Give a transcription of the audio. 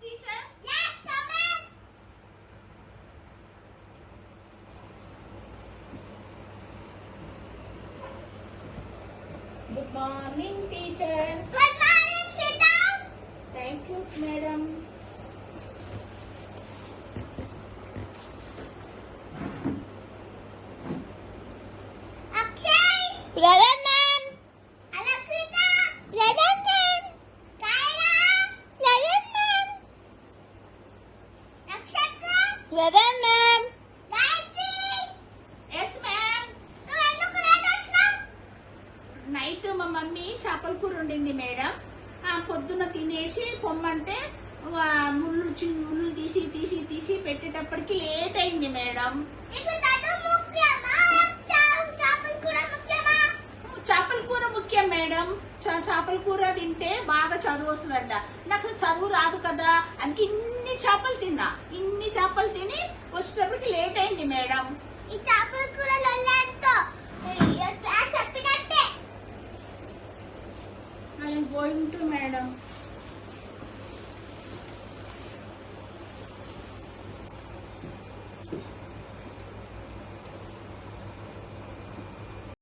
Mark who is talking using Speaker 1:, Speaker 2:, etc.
Speaker 1: teacher?
Speaker 2: Yes, come in.
Speaker 1: Good morning, teacher.
Speaker 2: Good morning, sit down.
Speaker 1: Thank you, madam.
Speaker 2: Akshay.
Speaker 3: Present, ma'am.
Speaker 2: Alakita.
Speaker 3: Present, ma'am.
Speaker 2: Kaira.
Speaker 3: Present, ma'am.
Speaker 2: Nakshatra.
Speaker 3: Present, ma'am.
Speaker 2: Gayatri.
Speaker 1: Yes, ma'am.
Speaker 2: నువ్వు ఎందుకు late వచ్చినావు?
Speaker 1: Night మా mummy చేపల కూర వండింది madam. పొద్దున్న తినేసి పొమ్మంటే ముళ్ళు తీసి తీసి తీసి పెట్టేటప్పటికి లేట్ అయింది మేడం.
Speaker 2: నీకు చదువు ముఖ్యమా? చేపల కూర ముఖ్యమా?
Speaker 1: చేపల కూర ముఖ్యం మేడం. చేపల కూర తింటే బాగా చదువు వస్తుందంట. నాకు చదువు రాదు కదా, అందుకే ఇన్ని చేపలు తిన్నా. ఇన్ని చేపలు తిని వచ్చేటప్పటికి లేట్ అయింది మేడం.
Speaker 2: ఈ చేపల కూర లొల్లంతో చెప్పినట్టే.
Speaker 1: I'm going to madam.